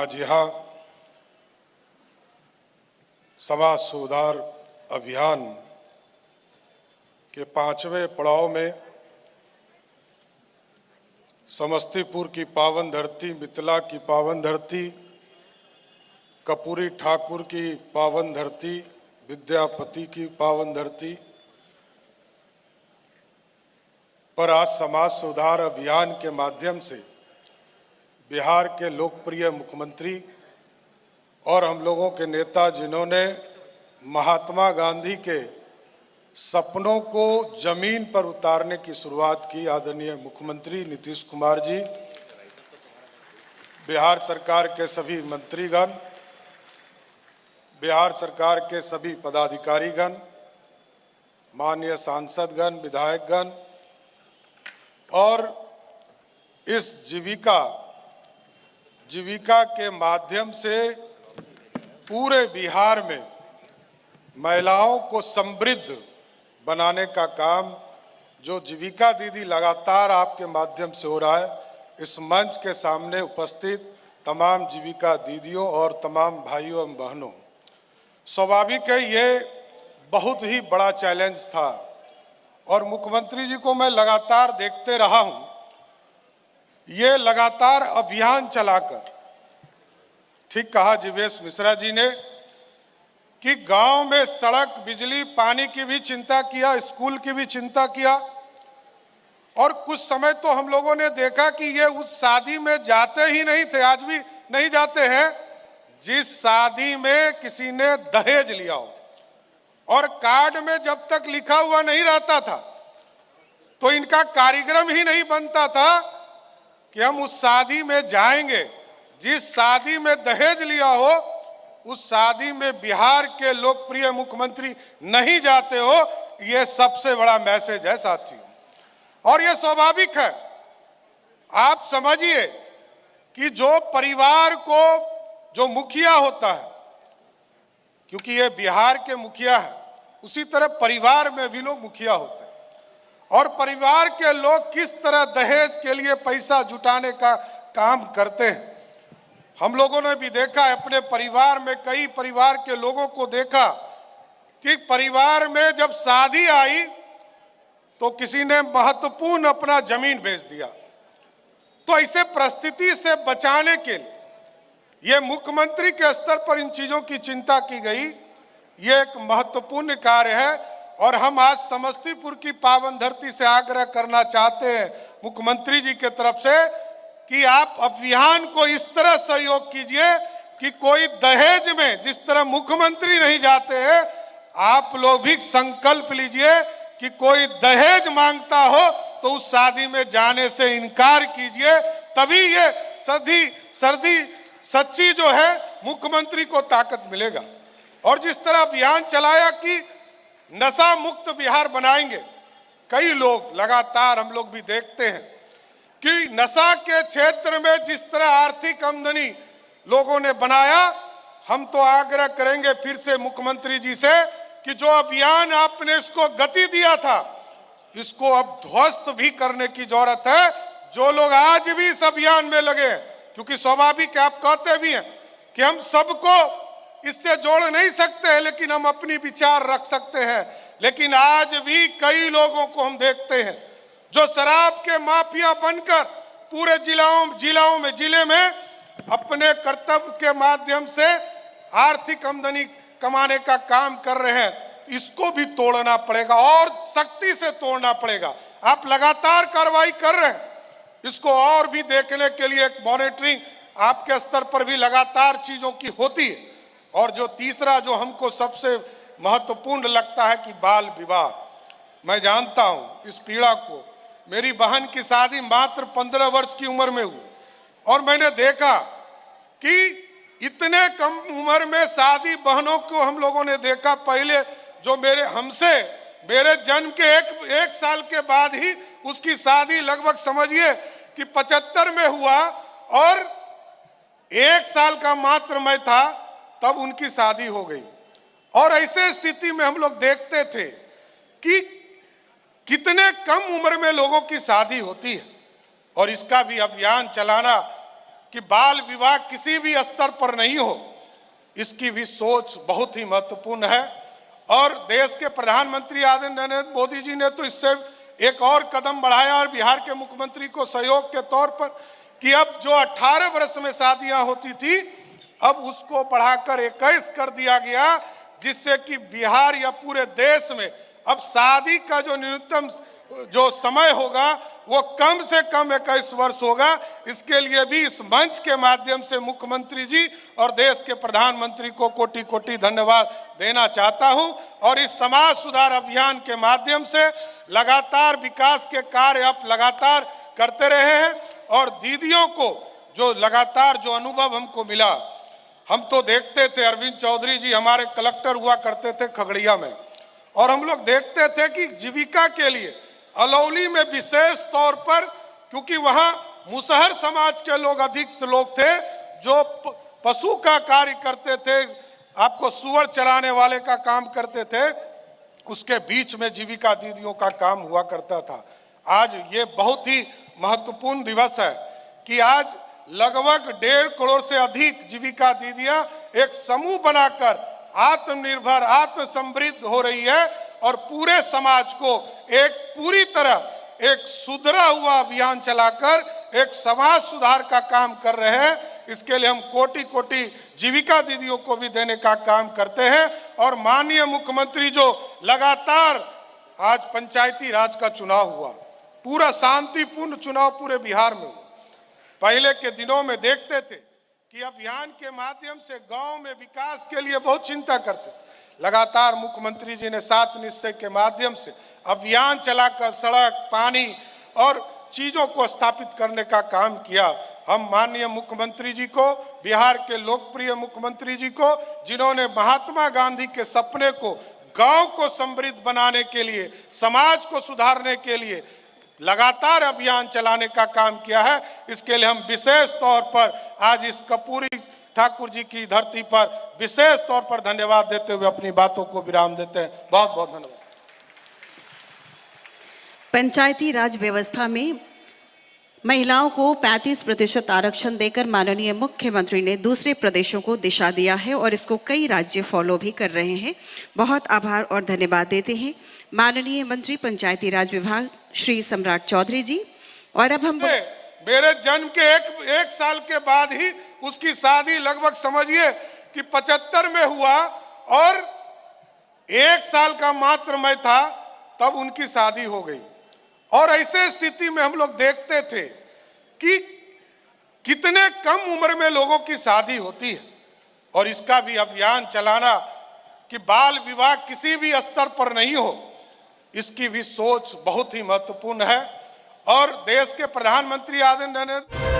आज यहाँ समाज सुधार अभियान के 5वें पड़ाव में समस्तीपुर की पावन धरती, मिथिला की पावन धरती, कर्पूरी ठाकुर की पावन धरती, विद्यापति की पावन धरती पर आज समाज सुधार अभियान के माध्यम से बिहार के लोकप्रिय मुख्यमंत्री और हम लोगों के नेता, जिन्होंने महात्मा गांधी के सपनों को जमीन पर उतारने की शुरुआत की, आदरणीय मुख्यमंत्री नीतीश कुमार जी, बिहार सरकार के सभी मंत्रीगण, बिहार सरकार के सभी पदाधिकारीगण, माननीय सांसदगण, विधायकगण और इस जीविका के माध्यम से पूरे बिहार में महिलाओं को समृद्ध बनाने का काम जो जीविका दीदी लगातार आपके माध्यम से हो रहा है, इस मंच के सामने उपस्थित तमाम जीविका दीदियों और तमाम भाइयों एवं बहनों, स्वाभाविक है ये बहुत ही बड़ा चैलेंज था और मुख्यमंत्री जी को मैं लगातार देखते रहा हूं। ये लगातार अभियान चलाकर, ठीक कहा जीवेश मिश्रा जी ने कि गांव में सड़क, बिजली, पानी की भी चिंता किया, स्कूल की भी चिंता किया और कुछ समय तो हम लोगों ने देखा कि ये उस शादी में जाते ही नहीं थे, आज भी नहीं जाते हैं जिस शादी में किसी ने दहेज लिया हो और कार्ड में जब तक लिखा हुआ नहीं रहता था तो इनका कार्यक्रम ही नहीं बनता था कि हम उस शादी में जाएंगे। जिस शादी में दहेज लिया हो उस शादी में बिहार के लोकप्रिय मुख्यमंत्री नहीं जाते हो, यह सबसे बड़ा मैसेज है साथियों। और यह स्वाभाविक है, आप समझिए कि जो परिवार को जो मुखिया होता है, क्योंकि ये बिहार के मुखिया है, उसी तरह परिवार में भी लोग मुखिया होते हैं और परिवार के लोग किस तरह दहेज के लिए पैसा जुटाने का काम करते हैं। हम लोगों ने भी देखा, अपने परिवार में कई परिवार के लोगों को देखा कि परिवार में जब शादी आई तो किसी ने महत्वपूर्ण अपना जमीन बेच दिया। तो ऐसे परिस्थिति से बचाने के लिए ये मुख्यमंत्री के स्तर पर इन चीजों की चिंता की गई, ये एक महत्वपूर्ण कार्य है और हम आज समस्तीपुर की पावन धरती से आग्रह करना चाहते हैं मुख्यमंत्री जी के तरफ से कि आप अभियान को इस तरह सहयोग कीजिए कि कोई दहेज में, जिस तरह मुख्यमंत्री नहीं जाते हैं, आप लोग भी संकल्प लीजिए कि कोई दहेज मांगता हो तो उस शादी में जाने से इनकार कीजिए, तभी ये सच्ची जो है मुख्यमंत्री को ताकत मिलेगा। और जिस तरह अभियान चलाया कि नशा मुक्त बिहार बनाएंगे, कई लोग लगातार हम लोग भी देखते हैं कि नशा के क्षेत्र में जिस तरह आर्थिक आमदनी लोगों ने बनाया, हम तो आग्रह करेंगे फिर से मुख्यमंत्री जी से कि जो अभियान आपने इसको गति दिया था, इसको अब ध्वस्त भी करने की जरूरत है। जो लोग आज भी इस अभियान में लगे हैं, क्योंकि स्वाभाविक आप कहते भी हैं कि हम सबको इससे जोड़ नहीं सकते हैं, लेकिन हम अपनी विचार रख सकते हैं। लेकिन आज भी कई लोगों को हम देखते हैं जो शराब के माफिया बनकर पूरे जिले में अपने कर्तव्य के माध्यम से आर्थिक आमदनी कमाने का काम कर रहे हैं। इसको भी तोड़ना पड़ेगा और सख्ती से तोड़ना पड़ेगा। आप लगातार कार्रवाई कर रहे हैं, इसको और भी देखने के लिए एक मॉनिटरिंग आपके स्तर पर भी लगातार चीजों की होती है। और जो तीसरा जो हमको सबसे महत्वपूर्ण लगता है कि बाल विवाह, मैं जानता हूं इस पीड़ा को। मेरी बहन की शादी मात्र 15 वर्ष की उम्र में हुई और मैंने देखा कि इतने कम उम्र में शादी बहनों को हम लोगों ने देखा। पहले जो मेरे जन्म के एक साल के बाद ही उसकी शादी लगभग समझिए कि 75 में हुआ और 1 साल का मात्र मैं था तब उनकी शादी हो गई। और ऐसे स्थिति में हम लोग देखते थे कि कितने कम उम्र में लोगों की शादी होती है और इसका भी अभियान चलाना कि बाल विवाह किसी भी स्तर पर नहीं हो, इसकी भी सोच बहुत ही महत्वपूर्ण है। और देश के प्रधानमंत्री आदरणीय नरेंद्र मोदी जी ने तो इससे एक और कदम बढ़ाया और बिहार के मुख्यमंत्री को सहयोग के तौर पर कि अब जो 18 वर्ष में शादियां होती थी अब उसको बढ़ाकर 21 कर दिया गया, जिससे कि बिहार या पूरे देश में अब शादी का जो न्यूनतम जो समय होगा वो कम से कम 21 वर्ष होगा। इसके लिए भी इस मंच के माध्यम से मुख्यमंत्री जी और देश के प्रधानमंत्री को कोटि कोटि धन्यवाद देना चाहता हूं। और इस समाज सुधार अभियान के माध्यम से लगातार विकास के कार्य आप लगातार करते रहे हैं और दीदियों को जो लगातार जो अनुभव हमको मिला, हम तो देखते थे अरविंद चौधरी जी हमारे कलेक्टर हुआ करते थे खगड़िया में, और हम लोग देखते थे कि जीविका के लिए अलौली में विशेष तौर पर, क्योंकि वहां मुसहर समाज के लोग अधिक लोग थे जो पशु का कार्य करते थे, आपको सुअर चराने वाले का काम करते थे, उसके बीच में जीविका दीदियों का काम हुआ करता था। आज ये बहुत ही महत्वपूर्ण दिवस है कि आज लगभग 1.5 करोड़ से अधिक जीविका दीदियां एक समूह बनाकर आत्मनिर्भर आत्मसमृद्ध हो रही है और पूरे समाज को एक पूरी तरह एक सुधरा हुआ अभियान चलाकर एक समाज सुधार का काम कर रहे हैं। इसके लिए हम कोटि कोटि जीविका दीदियों को भी देने का काम करते हैं। और माननीय मुख्यमंत्री जो लगातार आज पंचायती राज का चुनाव हुआ, पूरा शांतिपूर्ण चुनाव पूरे बिहार में हुआ। पहले के दिनों में देखते थे कि अभियान के माध्यम से गांव में विकास के लिए बहुत चिंता करते थे। लगातार मुख्यमंत्री जी ने 7 निश्चय के माध्यम से अभियान चलाकर सड़क पानी और चीजों को स्थापित करने का काम किया। हम माननीय मुख्यमंत्री जी को, बिहार के लोकप्रिय मुख्यमंत्री जी को, जिन्होंने महात्मा गांधी के सपने को गांव को समृद्ध बनाने के लिए, समाज को सुधारने के लिए लगातार अभियान चलाने का काम किया है, इसके लिए हम विशेष तौर पर आज इस कर्पूरी ठाकुर जी की धरती पर विशेष तौर पर धन्यवाद देते हुए अपनी बातों को विराम देते हैं। बहुत बहुत धन्यवाद। पंचायती राज व्यवस्था में महिलाओं को 35% आरक्षण देकर माननीय मुख्यमंत्री ने दूसरे प्रदेशों को दिशा दिया है और इसको कई राज्य फॉलो भी कर रहे हैं। बहुत आभार और धन्यवाद देते हैं माननीय मंत्री पंचायती राज विभाग श्री सम्राट चौधरी जी। और अब हम मेरे जन्म के एक साल के बाद ही उसकी शादी लगभग समझिए कि 75 में हुआ और 1 साल का मात्र मैं था तब उनकी शादी हो गई। और ऐसे स्थिति में हम लोग देखते थे कि कितने कम उम्र में लोगों की शादी होती है और इसका भी अभियान चलाना कि बाल विवाह किसी भी स्तर पर नहीं हो, इसकी भी सोच बहुत ही महत्वपूर्ण है। और देश के प्रधानमंत्री आदरणीय नरेंद्र